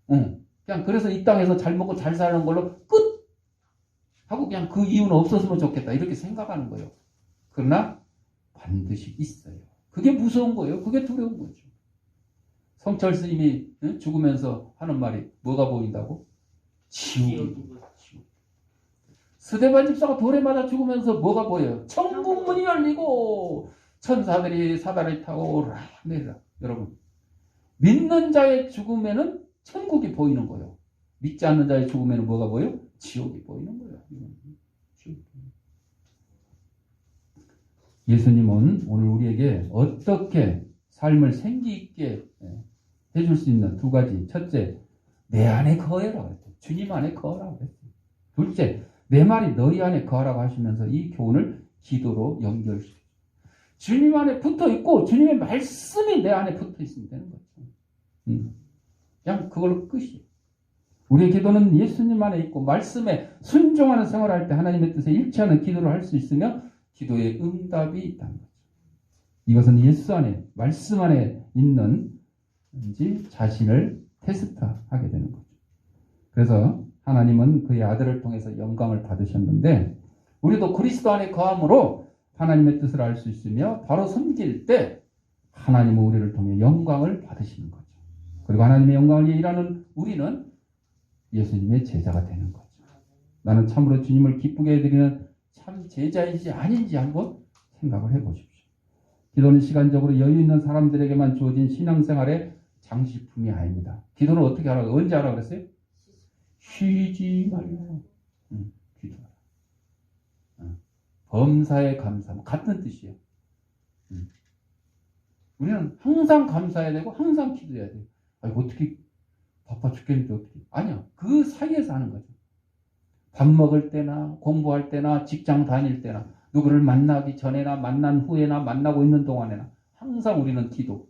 그냥 그래서 이 땅에서 잘 먹고 잘 사는 걸로 끝! 하고 그냥 그 이유는 없었으면 좋겠다. 이렇게 생각하는 거예요. 그러나 반드시 있어요. 그게 무서운 거예요. 그게 두려운 거죠. 성철 스님이 죽으면서 하는 말이 뭐가 보인다고? 지옥이 보여. 스데반 집사가 돌에 맞아 죽으면서 뭐가 보여요? 천국 문이 열리고 천사들이 사다리 타고 오라 내리라. 여러분, 믿는 자의 죽음에는 천국이 보이는 거예요. 믿지 않는 자의 죽음에는 뭐가 보여요? 지옥이 보이는 거예요. 예수님은 오늘 우리에게 어떻게 삶을 생기 있게 해줄 수 있는 두 가지. 첫째, 내 안에 거해라 그랬어요. 주님 안에 거하라고 그랬어요. 둘째, 내 말이 너희 안에 거하라고 하시면서 이 교훈을 기도로 연결시켜요. 주님 안에 붙어 있고 주님의 말씀이 내 안에 붙어 있으면 되는 거죠. 그냥 그걸로 끝이에요. 우리의 기도는 예수님 안에 있고 말씀에 순종하는 생활을 할 때 하나님의 뜻에 일치하는 기도를 할 수 있으며 기도의 응답이 있다는 거죠. 이것은 예수 안에, 말씀 안에 있는지 자신을 테스트하게 되는 거죠. 그래서 하나님은 그의 아들을 통해서 영광을 받으셨는데 우리도 그리스도 안에 거함으로 하나님의 뜻을 알 수 있으며 바로 섬길 때 하나님은 우리를 통해 영광을 받으시는 거죠. 그리고 하나님의 영광을 위해 일하는 우리는 예수님의 제자가 되는 거죠. 나는 참으로 주님을 기쁘게 해드리는 참 제자인지 아닌지 한번 생각을 해보십시오. 기도는 시간적으로 여유 있는 사람들에게만 주어진 신앙생활의 장식품이 아닙니다. 기도는 어떻게 하라고, 언제 하라고 그랬어요? 쉬지 말고 기도하라. 범사에 감사, 같은 뜻이에요. 우리는 항상 감사해야 되고 항상 기도해야 돼요. 아니, 어떻게 바빠 죽겠는데 어떻게? 아니야. 그 사이에서 하는 거죠. 밥 먹을 때나 공부할 때나 직장 다닐 때나 누구를 만나기 전에나 만난 후에나 만나고 있는 동안에나 항상 우리는 기도.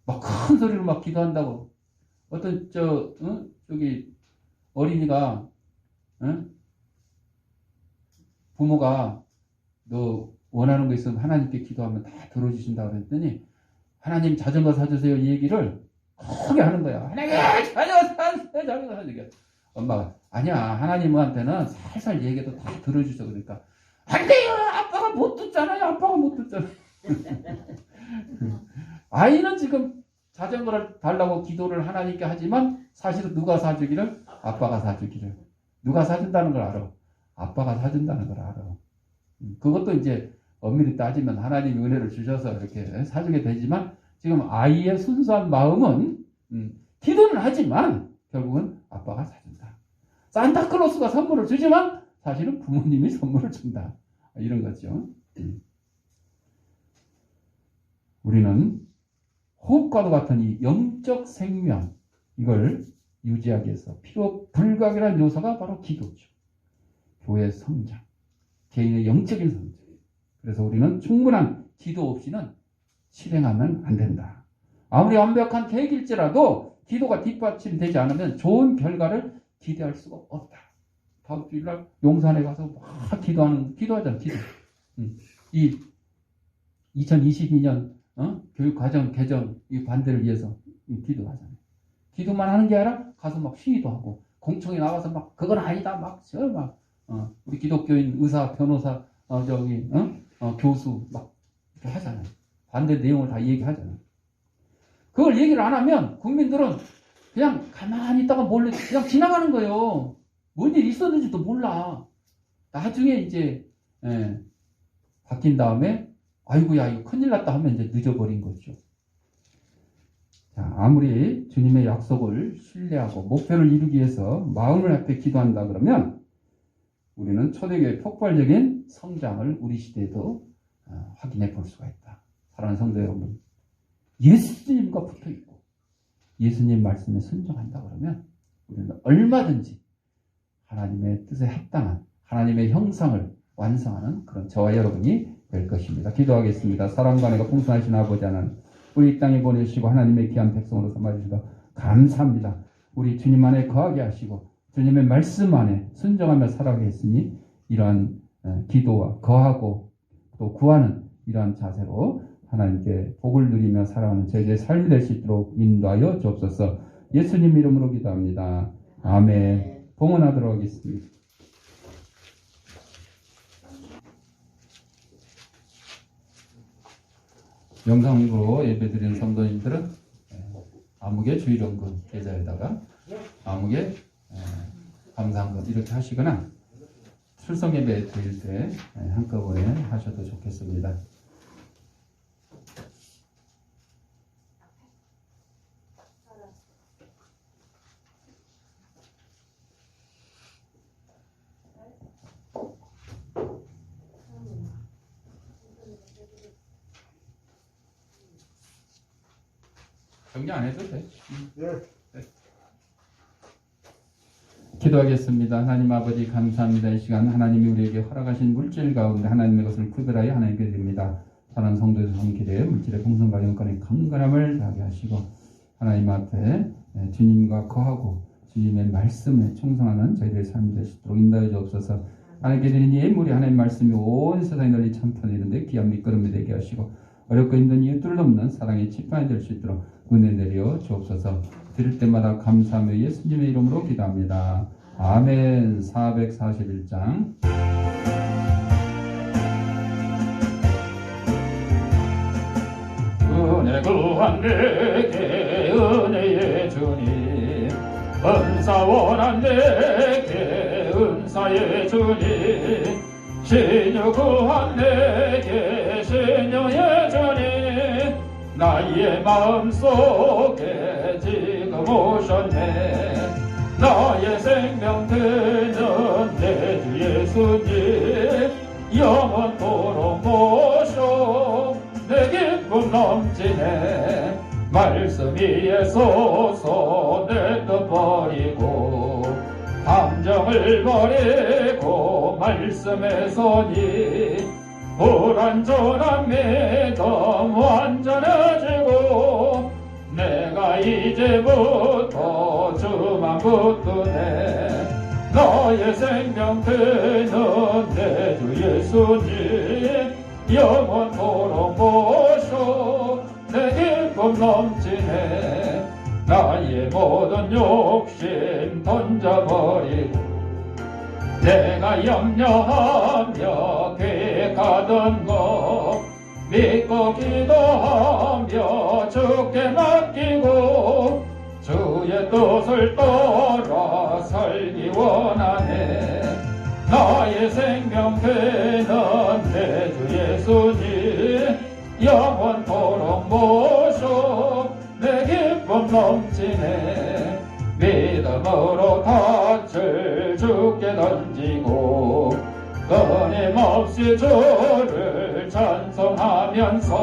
막 큰 소리로 막 기도한다고. 어떤 저기 어린이가 부모가 너 원하는 거 있으면 하나님께 기도하면 다 들어주신다고 그랬더니 하나님 자전거 사주세요 이 얘기를 크게 하는 거야. 하나님 자전거 사주세요, 자전거 사주세요. 엄마가 아니야, 하나님한테는 살살 얘기해도 다 들어주셔. 그러니까 안 돼요, 아빠가 못 듣잖아요. 아빠가 못 듣잖아요. 아이는 지금 자전거를 달라고 기도를 하나님께 하지만 사실은 누가 사주기를? 아빠가 사주기를. 누가 사준다는 걸 알아. 아빠가 사준다는 걸 알아. 그것도 이제 엄밀히 따지면 하나님이 은혜를 주셔서 이렇게 사주게 되지만 지금 아이의 순수한 마음은 기도는 하지만 결국은 아빠가 사준다. 산타클로스가 선물을 주지만 사실은 부모님이 선물을 준다. 이런 거죠. 우리는 호흡과도 같은 이 영적 생명, 이걸 유지하기 위해서 필요 불가결한 요소가 바로 기도죠. 교회의 성장, 개인의 영적인 성장. 그래서 우리는 충분한 기도 없이는 실행하면 안 된다. 아무리 완벽한 계획일지라도 기도가 뒷받침되지 않으면 좋은 결과를 기대할 수가 없다. 다음 주일날 용산에 가서 막 기도하잖아. 기도. 이 2022년 교육과정 개정 이 반대를 위해서 기도하잖아요. 기도만 하는 게 아니라 가서 막 시위도 하고 공청회 나가서 막 그건 아니다 막 우리 기독교인 의사 변호사 교수 막 이렇게 하잖아요. 반대 내용을 다 얘기하잖아요. 그걸 얘기를 안 하면 국민들은 그냥 가만히 있다가 몰래 그냥 지나가는 거예요. 뭔 일 있었는지도 몰라. 나중에 이제 바뀐 다음에 아이고야 이거 큰일 났다 하면 이제 늦어버린 거죠. 자, 아무리 주님의 약속을 신뢰하고 목표를 이루기 위해서 마음을 합해 기도한다 그러면 우리는 초대교회의 폭발적인 성장을 우리 시대에도 확인해 볼 수가 있다. 사랑하는 성도 여러분, 예수님과 붙어 있고 예수님 말씀에 순종한다 그러면 우리는 얼마든지 하나님의 뜻에 합당한 하나님의 형상을 완성하는 그런 저와 여러분이 될 것입니다. 기도하겠습니다. 사랑과 은혜가 풍성하신 아버지 하나님, 우리 땅에 보내시고 하나님의 귀한 백성으로 삼아주셔서 감사합니다. 우리 주님 안에 거하게 하시고 주님의 말씀 안에 순종하며 살아가게 했으니 이러한 기도와 거하고 또 구하는 이러한 자세로 하나님께 복을 누리며 살아가는 저희들의 삶이 될 수 있도록 인도하여 주옵소서. 예수님 이름으로 기도합니다. 아멘. 봉헌하도록 하겠습니다. 영상으로 예배드리는 성도님들은 아무개 주일원금 계좌에다가 아무개 감사한금 이렇게 하시거나 출석 예배 드릴 때 한꺼번에 하셔도 좋겠습니다. 정리 안 해도 돼. 네. 기도하겠습니다. 하나님 아버지 감사합니다. 이 시간 하나님이 우리에게 허락하신 물질 가운데 하나님의 것을 구별하여 하나님께 드립니다. 사랑하는 성도의 성길에 물질의 풍성과 영권의 강건함을 다하게 하시고 하나님 앞에 주님과 거하고 주님의 말씀에 충성하는 저희들의 삶이 될 수 있도록 인도해 주옵소서. 하나님께 드린 예물이 하나님의 말씀이 온 세상에 널리 참편이는데 귀한 밑거름이 되게 하시고 어렵고 힘든 이웃들 돕는 사랑의 지팡이 될 수 있도록 은혜 내려 주옵소서. 드릴 때마다 감사하며 예수님의 이름으로 기도합니다. 아멘. 441장 은혜 구한 내게 은혜의 주님 은사 원한 내게 은사의 주님 신유 구한 내게 신유의 주님 나의 마음속에 지금 오셨네 나의 생명 되는 내 주 예수님 영원토록 모셔 내 기쁨 넘치네 말씀 위에 서서 내 뜻 버리고 감정을 버리고 말씀에 서니 불완전한 믿음 완전해지고 내가 이제부터 주만 붙드네 너의 생명 되는 내 주 예수님 영원토록 모셔 내 기쁨 넘치네 나의 모든 욕심 던져버리고 내가 염려하며 계획하던 것 믿고 기도하며 주께 맡기고 주의 뜻을 따라 살기 원하네 나의 생명 되는 내 주 예수님 영원토록 모셔 내 기쁨 넘치네 믿음으로 닻을 주께 던지고 끊임없이 주를 찬송하면서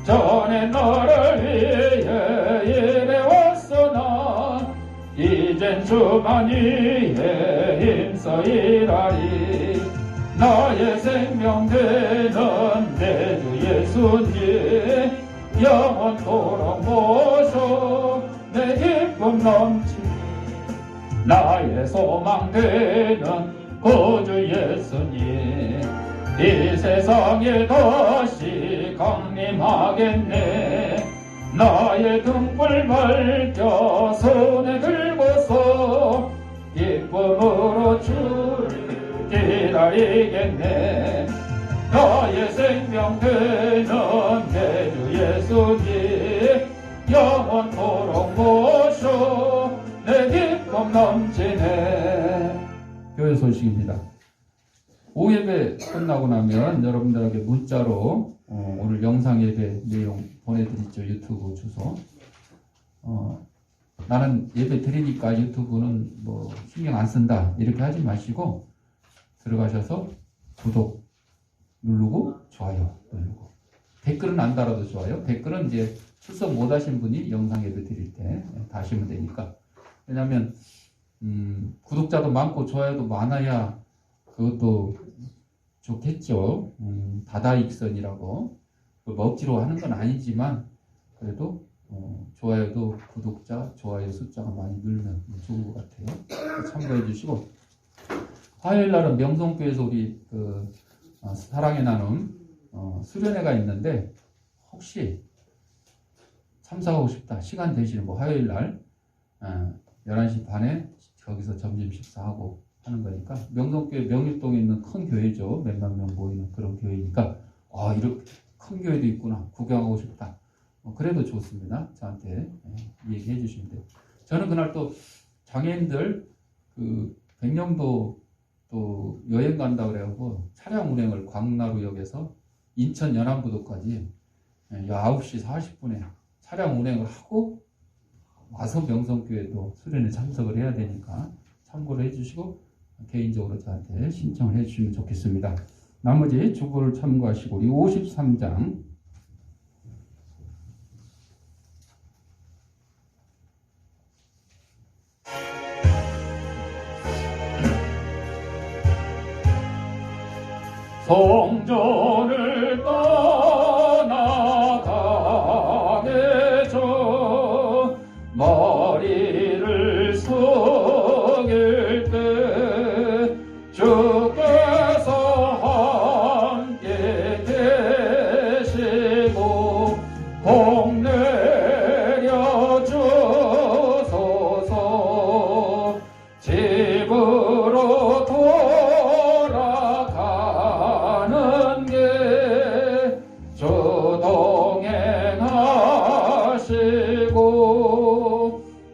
전에 너를 위해 일해왔으나 이젠 주만 위해 힘써 일하리 나의 생명 되는 내 주 예수님 영원토록 모셔 내 기쁨 넘치니 나의 소망 되는 구주 예수님 이 세상에 다시 강림하겠네 나의 등불 밝혀 손에 들고서 기쁨으로 주를 기다리겠네 나의 생명 되는 내 주 예수님 영원토록 모셔 내 기쁨 넘치네. 교회 소식입니다. 오후 예배 끝나고 나면 여러분들에게 문자로 오늘 영상 예배 내용 보내드리죠. 유튜브 주소. 나는 예배 드리니까 유튜브는 뭐 신경 안 쓴다 이렇게 하지 마시고 들어가셔서 구독 누르고 좋아요 누르고 댓글은 안 달아도 좋아요. 댓글은 이제 출석 못 하신 분이 영상 예배 드릴 때 다시면 되니까. 왜냐하면 구독자도 많고 좋아요도 많아야 그것도 좋겠죠. 다다익선이라고 뭐 억지로 하는 건 아니지만 그래도 좋아요도 구독자, 좋아요 숫자가 많이 늘면 좋은 것 같아요. 참고해 주시고 화요일 날은 명성교회에서 우리 사랑의 나눔 수련회가 있는데 혹시 참석하고 싶다 시간 되시는 뭐 화요일 날 11시 반에 거기서 점심 식사하고 하는 거니까 명성교회 명일동에 있는 큰 교회죠. 몇만 명 모이는 그런 교회니까 이렇게 큰 교회도 있구나 구경하고 싶다. 그래도 좋습니다. 저한테 얘기해 주시면 돼요. 저는 그날 또 장애인들 백령도 또 여행 간다 그래가지고 차량 운행을 광나루역에서 인천 연안부도까지 9시 40분에 차량 운행을 하고 와서 명성교회도 수련회 참석을 해야 되니까 참고를 해주시고 개인적으로 저한테 신청을 해주시면 좋겠습니다. 나머지 주보를 참고하시고 이 53장 성전을 떠나가게 저 머리를 숙일 때 주께서 함께 계시고 복 내려 주소서. 집으로 돌아가는 게 주동행하시고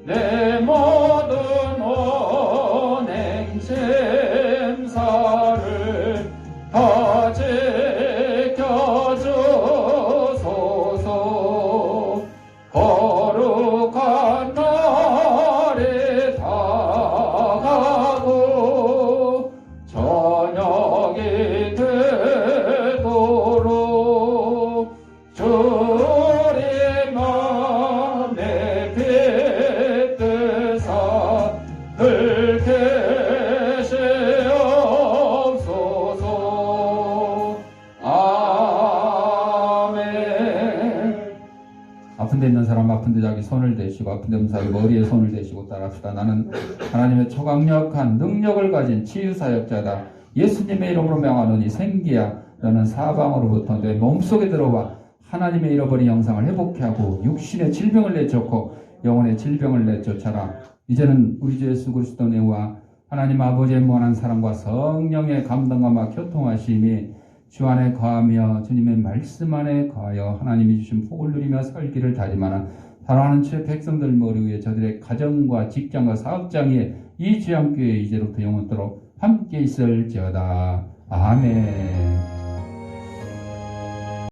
내 모든 언행 셈사를 다 지켜주소서. 거룩한 날이 다가고 저녁이 되도록 주의 맘에 빗대사 들계시옵소서. 아멘. 아픈 데 있는 사람 아픈 데 자기 손을 대시고 아픈 데 없는 사람 머리에 손을 대시고 따라합시다. 나는 하나님의 초강력한 능력을 가진 치유사역자다. 예수님의 이름으로 명하노니 생기야 너는 사방으로부터 내 몸속에 들어와 하나님의 잃어버린 영상을 회복케 하고 육신의 질병을 내쫓고 영혼의 질병을 내쫓아라. 이제는 우리 주 예수 그리스도의 은혜와 하나님 아버지의 무한한 사랑과 성령의 감동과 교통하심이 주 안에 거하며 주님의 말씀 안에 거하여 하나님이 주신 복을 누리며 살기를 다짐하는 사랑하는 주의 백성들 머리 위에 저들의 가정과 직장과 사업장 위에 이 주양교회 이제로부터 영원토록 함께 있을지어다. 아멘.